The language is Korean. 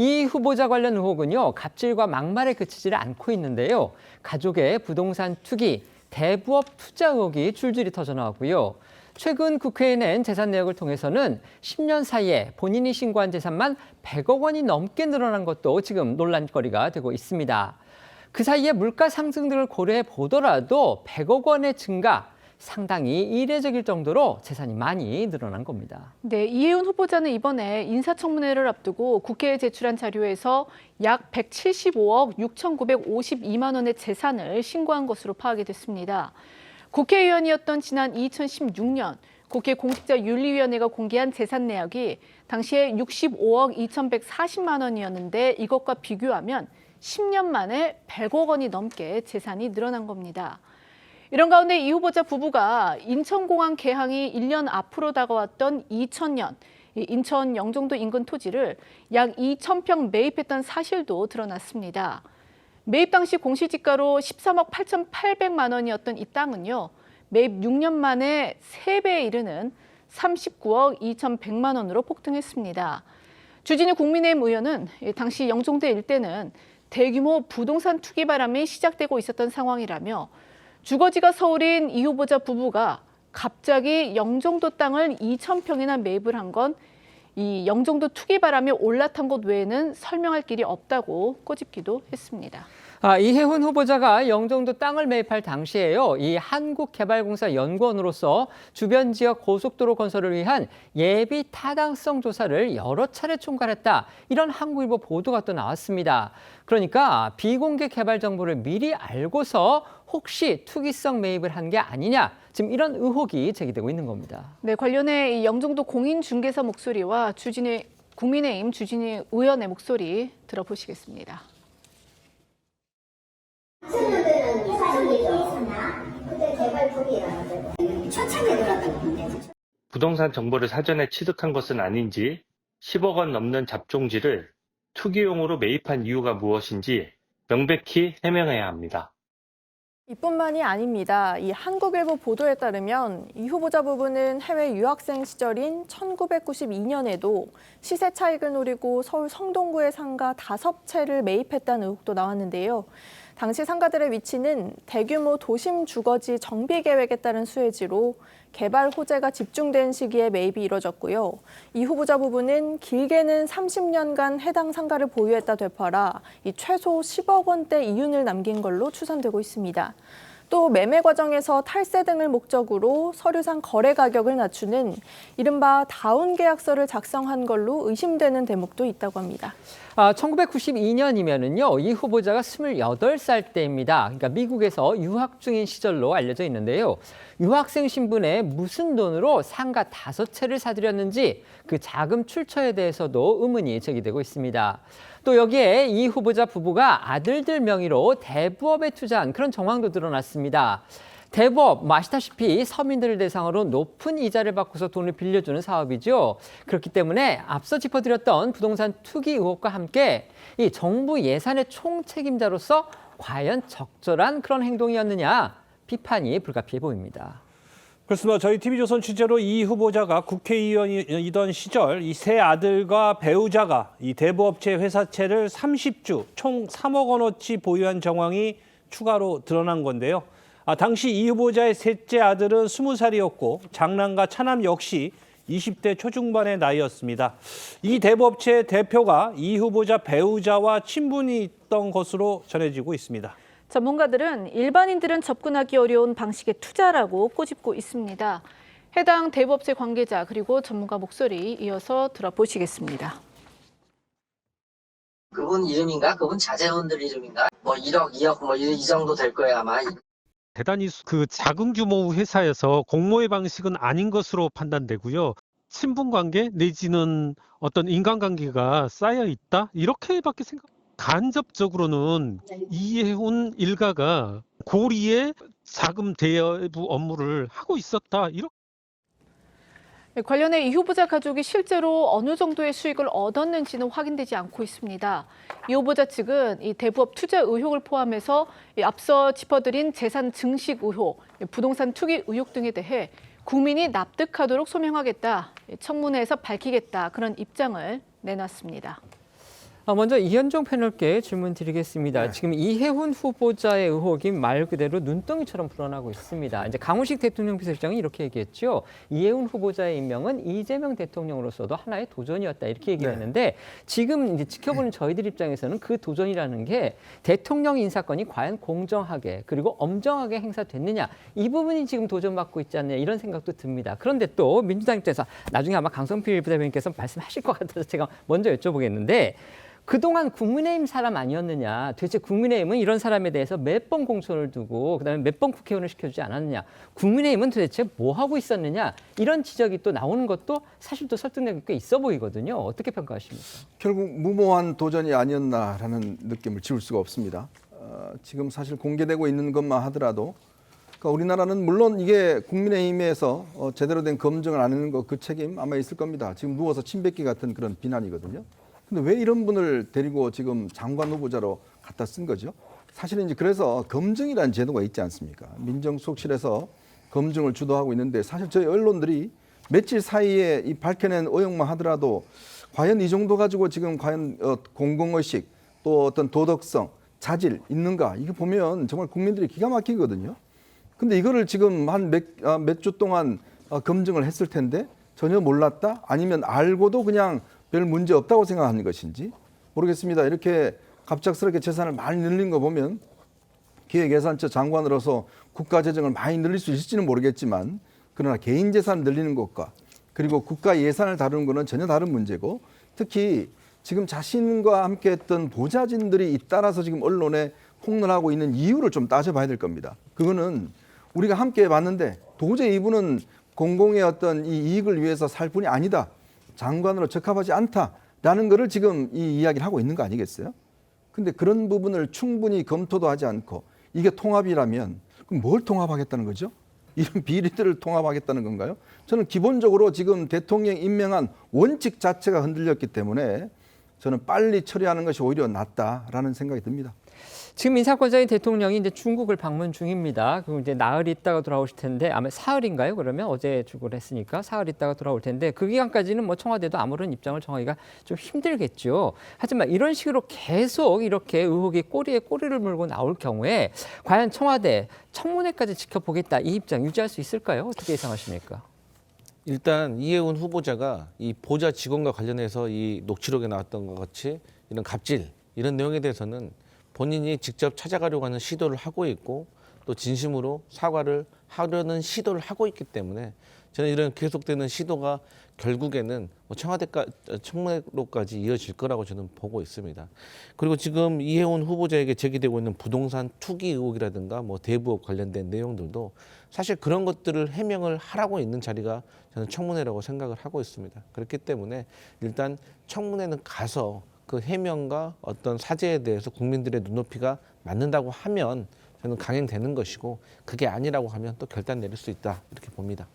이 후보자 관련 의혹은요, 갑질과 막말에 그치지를 않고 있는데요. 가족의 부동산 투기, 대부업 투자 의혹이 줄줄이 터져나왔고요. 최근 국회에 낸 재산 내역을 통해서는 10년 사이에 본인이 신고한 재산만 100억 원이 넘게 늘어난 것도 지금 논란거리가 되고 있습니다. 그 사이에 물가 상승 등을 고려해 보더라도 100억 원의 증가, 상당히 이례적일 정도로 재산이 많이 늘어난 겁니다. 네, 이혜훈 후보자는 이번에 인사청문회를 앞두고 국회에 제출한 자료에서 약 175억 6,952만 원의 재산을 신고한 것으로 파악이 됐습니다. 국회의원이었던 지난 2016년 국회 공직자윤리위원회가 공개한 재산 내역이 당시에 65억 2,140만 원이었는데 이것과 비교하면 10년 만에 100억 원이 넘게 재산이 늘어난 겁니다. 이런 가운데 이 후보자 부부가 인천공항 개항이 1년 앞으로 다가왔던 2000년, 인천 영종도 인근 토지를 약 2,000평 매입했던 사실도 드러났습니다. 매입 당시 공시지가로 13억 8,800만 원이었던 이 땅은요, 매입 6년 만에 3배에 이르는 39억 2,100만 원으로 폭등했습니다. 주진우 국민의힘 의원은 당시 영종도 일대는 대규모 부동산 투기 바람이 시작되고 있었던 상황이라며 주거지가 서울인 이 후보자 부부가 갑자기 영종도 땅을 2,000평이나 매입을 한 건 이 영종도 투기 바람이 올라탄 것 외에는 설명할 길이 없다고 꼬집기도 했습니다. 이혜훈 후보자가 영종도 땅을 매입할 당시에요. 이 한국개발공사 연구원으로서 주변 지역 고속도로 건설을 위한 예비 타당성 조사를 여러 차례 총괄했다. 이런 한국일보 보도가 또 나왔습니다. 그러니까 비공개 개발 정보를 미리 알고서 혹시 투기성 매입을 한 게 아니냐, 지금 이런 의혹이 제기되고 있는 겁니다. 네, 관련해 이 영종도 공인중개사 목소리와 국민의힘 주진우 의원의 목소리 들어보시겠습니다. 청년들은 사실 있었나? 그때 개발 투기라는데 초창기에 들어갔다고 보는데. 부동산 정보를 사전에 취득한 것은 아닌지 10억 원 넘는 잡종지를 투기용으로 매입한 이유가 무엇인지 명백히 해명해야 합니다. 이뿐만이 아닙니다. 이 한국일보 보도에 따르면 이 후보자 부부는 해외 유학생 시절인 1992년에도 시세 차익을 노리고 서울 성동구의 상가 5채를 매입했다는 의혹도 나왔는데요. 당시 상가들의 위치는 대규모 도심 주거지 정비 계획에 따른 수혜지로 개발 호재가 집중된 시기에 매입이 이뤄졌고요. 이 후보자 부부는 길게는 30년간 해당 상가를 보유했다 되팔아 이 최소 10억 원대 이윤을 남긴 걸로 추산되고 있습니다. 또 매매 과정에서 탈세 등을 목적으로 서류상 거래 가격을 낮추는 이른바 다운 계약서를 작성한 걸로 의심되는 대목도 있다고 합니다. 1992년이면은요, 이 후보자가 28살 때입니다. 그러니까 미국에서 유학 중인 시절로 알려져 있는데요. 유학생 신분에 무슨 돈으로 상가 5채를 사들였는지 그 자금 출처에 대해서도 의문이 제기되고 있습니다. 또 여기에 이 후보자 부부가 아들들 명의로 대부업에 투자한 그런 정황도 드러났습니다. 대부업, 아시다시피 서민들을 대상으로 높은 이자를 받고서 돈을 빌려주는 사업이죠. 그렇기 때문에 앞서 짚어드렸던 부동산 투기 의혹과 함께 이 정부 예산의 총책임자로서 과연 적절한 그런 행동이었느냐, 비판이 불가피해 보입니다. 그렇습니다. 저희 TV조선 취재로 이 후보자가 국회의원이던 시절 이 세 아들과 배우자가 이 대부업체 회사채를 30주, 총 3억 원어치 보유한 정황이 추가로 드러난 건데요. 당시 이 후보자의 셋째 아들은 20살이었고 장남과 차남 역시 20대 초중반의 나이였습니다. 이 대부업체 대표가 이 후보자 배우자와 친분이 있던 것으로 전해지고 있습니다. 전문가들은 일반인들은 접근하기 어려운 방식의 투자라고 꼬집고 있습니다. 해당 대부업체 관계자 그리고 전문가 목소리 이어서 들어보시겠습니다. 그분 이름인가? 그분 자제분들 이름인가? 뭐 1억, 2억 뭐 이 정도 될 거예요 아마. 대단히 그 작은 규모 회사에서 공모의 방식은 아닌 것으로 판단되고요. 친분관계 내지는 어떤 인간관계가 쌓여 있다? 이렇게밖에 간접적으로는 이혜훈 일가가 고리에 자금 대여부 업무를 하고 있었다. 이렇게. 관련해 이 후보자 가족이 실제로 어느 정도의 수익을 얻었는지는 확인되지 않고 있습니다. 이 후보자 측은 이 대부업 투자 의혹을 포함해서 앞서 짚어드린 재산 증식 의혹, 부동산 투기 의혹 등에 대해 국민이 납득하도록 소명하겠다, 청문회에서 밝히겠다 그런 입장을 내놨습니다. 먼저 이현종 패널께 질문 드리겠습니다. 지금 이해훈 후보자의 의혹이 말 그대로 눈덩이처럼 불어나고 있습니다. 이제 강훈식 대통령 비서실장이 이렇게 얘기했죠. 이해훈 후보자의 임명은 이재명 대통령으로서도 하나의 도전이었다 이렇게 얘기했는데 지금 이제 지켜보는 저희들 입장에서는 그 도전이라는 게 대통령 인사권이 과연 공정하게 그리고 엄정하게 행사됐느냐 이 부분이 지금 도전받고 있지 않느냐 이런 생각도 듭니다. 그런데 또 민주당 입장에서 나중에 아마 강성필 부대변인께서 말씀하실 것 같아서 제가 먼저 여쭤보겠는데 그동안 국민의힘 사람 아니었느냐. 도대체 국민의힘은 이런 사람에 대해서 몇 번 공천을 두고 그다음에 몇 번 국회의원을 시켜주지 않았느냐. 국민의힘은 도대체 뭐 하고 있었느냐. 이런 지적이 또 나오는 것도 사실 또 설득력이 꽤 있어 보이거든요. 어떻게 평가하십니까? 결국 무모한 도전이 아니었나라는 느낌을 지울 수가 없습니다. 지금 사실 공개되고 있는 것만 하더라도 그러니까 우리나라는 물론 이게 국민의힘에서 제대로 된 검증을 안 하는 거 그 책임 아마 있을 겁니다. 지금 누워서 침 뱉기 같은 그런 비난이거든요. 근데 왜 이런 분을 데리고 지금 장관 후보자로 갖다 쓴 거죠? 사실은 이제 그래서 검증이라는 제도가 있지 않습니까? 민정수석실에서 검증을 주도하고 있는데 사실 저희 언론들이 며칠 사이에 이 밝혀낸 의혹만 하더라도 과연 이 정도 가지고 지금 과연 공공의식 또 어떤 도덕성, 자질 있는가? 이거 보면 정말 국민들이 기가 막히거든요. 근데 이거를 지금 한 몇 주 동안 검증을 했을 텐데 전혀 몰랐다? 아니면 알고도 그냥 별 문제 없다고 생각하는 것인지 모르겠습니다. 이렇게 갑작스럽게 재산을 많이 늘린 거 보면 기획예산처 장관으로서 국가 재정을 많이 늘릴 수 있을지는 모르겠지만 그러나 개인 재산을 늘리는 것과 그리고 국가 예산을 다루는 것은 전혀 다른 문제고 특히 지금 자신과 함께 했던 보좌진들이 잇따라서 지금 언론에 폭로하고 있는 이유를 좀 따져봐야 될 겁니다. 그거는 우리가 함께 봤는데 도저히 이분은 공공의 어떤 이 이익을 위해서 살 분이 아니다. 장관으로 적합하지 않다라는 것을 지금 이 이야기를 하고 있는 거 아니겠어요? 근데 그런 부분을 충분히 검토도 하지 않고 이게 통합이라면 그럼 뭘 통합하겠다는 거죠? 이런 비리들을 통합하겠다는 건가요? 저는 기본적으로 지금 대통령 임명한 원칙 자체가 흔들렸기 때문에 저는 빨리 처리하는 것이 오히려 낫다라는 생각이 듭니다. 지금 인사권자인 대통령이 이제 중국을 방문 중입니다. 그리고 이제 나흘 있다가 돌아오실 텐데 아마 사흘인가요? 그러면 어제 출국을 했으니까 사흘 있다가 돌아올 텐데 그 기간까지는 뭐 청와대도 아무런 입장을 정하기가 좀 힘들겠죠. 하지만 이런 식으로 계속 이렇게 의혹이 꼬리에 꼬리를 물고 나올 경우에 과연 청와대 청문회까지 지켜보겠다 이 입장 유지할 수 있을까요? 어떻게 예상하십니까? 일단 이해훈 후보자가 이 보좌 직원과 관련해서 이 녹취록에 나왔던 것 같이 이런 갑질 이런 내용에 대해서는 본인이 직접 찾아가려고 하는 시도를 하고 있고 또 진심으로 사과를 하려는 시도를 하고 있기 때문에 저는 이런 계속되는 시도가 결국에는 청문회로까지 이어질 거라고 저는 보고 있습니다. 그리고 지금 이해훈 후보자에게 제기되고 있는 부동산 투기 의혹이라든가 뭐 대부업 관련된 내용들도 사실 그런 것들을 해명을 하라고 있는 자리가 저는 청문회라고 생각을 하고 있습니다. 그렇기 때문에 일단 청문회는 가서 그 해명과 어떤 사죄에 대해서 국민들의 눈높이가 맞는다고 하면 저는 강행되는 것이고 그게 아니라고 하면 또 결단 내릴 수 있다 이렇게 봅니다.